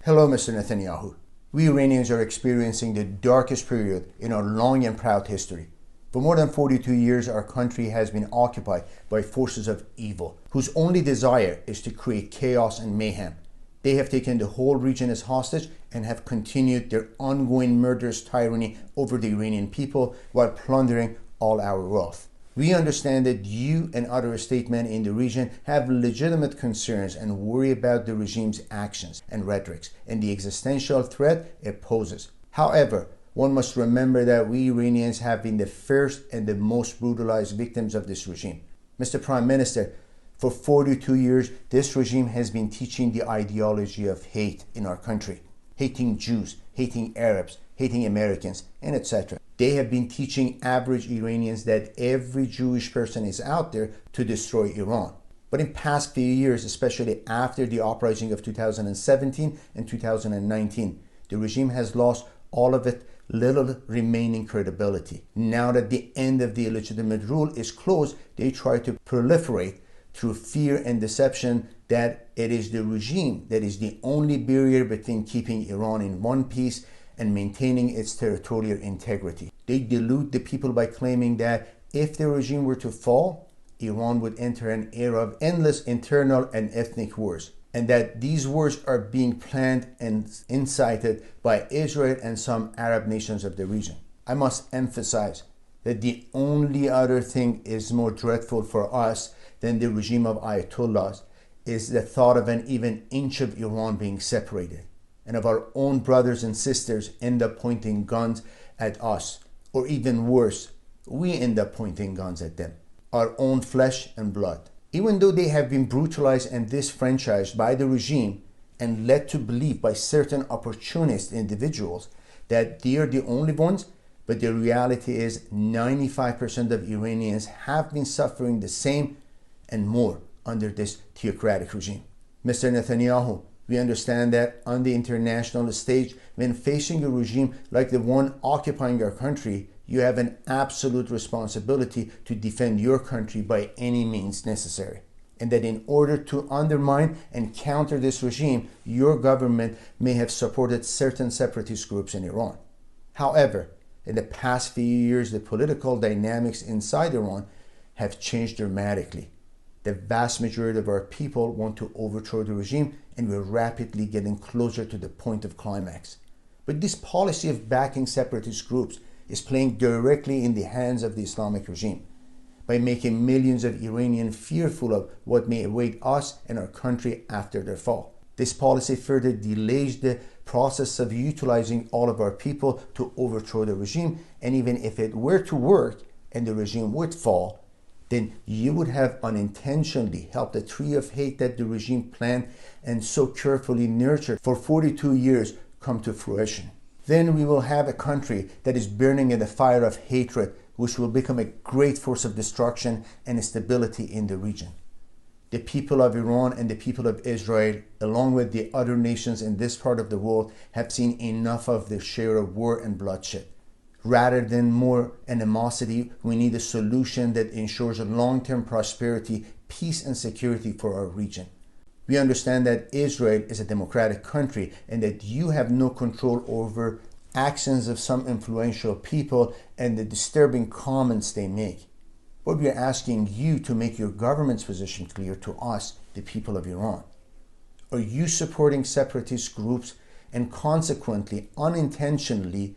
Hello, Mr. Nathenyahu. We Iranians are experiencing the darkest period in our long and proud history. For more than 42 years, our country has been occupied by forces of evil, whose only desire is to create chaos and mayhem. They have taken the whole region as hostage and have continued their ongoing murderous tyranny over the Iranian people while plundering all our wealth. We understand that you and other statesmen in the region have legitimate concerns and worry about the regime's actions and rhetorics and the existential threat it poses. However, one must remember that we Iranians have been the first and the most brutalized victims of this regime. Mr. Prime Minister, for 42 years, this regime has been teaching the ideology of hate in our country. Hating Jews, hating Arabs, hating Americans, and etc. They have been teaching average Iranians that every Jewish person is out there to destroy Iran. But in past few years, especially after the uprising of 2017 and 2019, the regime has lost all of its little remaining credibility. Now that the end of the illegitimate rule is closed, they try to proliferate through fear and deception that it is the regime that is the only barrier between keeping Iran in one piece and maintaining its territorial integrity. They delude the people by claiming that if the regime were to fall, Iran would enter an era of endless internal and ethnic wars, and that these wars are being planned and incited by Israel and some Arab nations of the region. I must emphasize that the only other thing is more dreadful for us than the regime of Ayatollahs is the thought of an even inch of Iran being separated, and of our own brothers and sisters end up pointing guns at us, or even worse, we end up pointing guns at them, our own flesh and blood. Even though they have been brutalized and disfranchised by the regime and led to believe by certain opportunist individuals that they are the only ones, but the reality is 95% of Iranians have been suffering the same and more under this theocratic regime. Mr. Nathenyahu, we understand that on the international stage, when facing a regime like the one occupying our country, you have an absolute responsibility to defend your country by any means necessary. And that in order to undermine and counter this regime, your government may have supported certain separatist groups in Iran. However, in the past few years, the political dynamics inside Iran have changed dramatically. The vast majority of our people want to overthrow the regime, and we're rapidly getting closer to the point of climax. But this policy of backing separatist groups is playing directly in the hands of the Islamic regime by making millions of Iranians fearful of what may await us and our country after their fall. This policy further delays the process of utilizing all of our people to overthrow the regime, and even if it were to work and the regime would fall, then you would have unintentionally helped the tree of hate that the regime planned and so carefully nurtured for 42 years come to fruition. Then we will have a country that is burning in the fire of hatred, which will become a great force of destruction and instability in the region. The people of Iran and the people of Israel, along with the other nations in this part of the world, have seen enough of their share of war and bloodshed. Rather than more animosity, we need a solution that ensures a long-term prosperity, peace, and security for our region. We understand that Israel is a democratic country and that you have no control over actions of some influential people and the disturbing comments they make. But we are asking you to make your government's position clear to us, the people of Iran. Are you supporting separatist groups and consequently, unintentionally,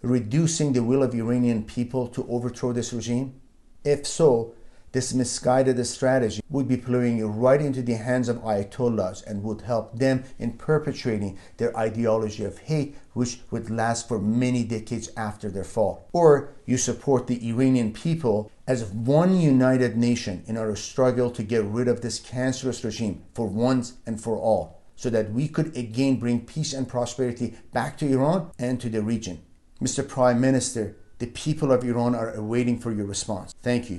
reducing the will of Iranian people to overthrow this regime? If so, this misguided strategy would be playing right into the hands of Ayatollahs and would help them in perpetuating their ideology of hate, which would last for many decades after their fall. Or you support the Iranian people as one united nation in our struggle to get rid of this cancerous regime for once and for all, so that we could again bring peace and prosperity back to Iran and to the region. Mr. Prime Minister, the people of Iran are awaiting for your response. Thank you.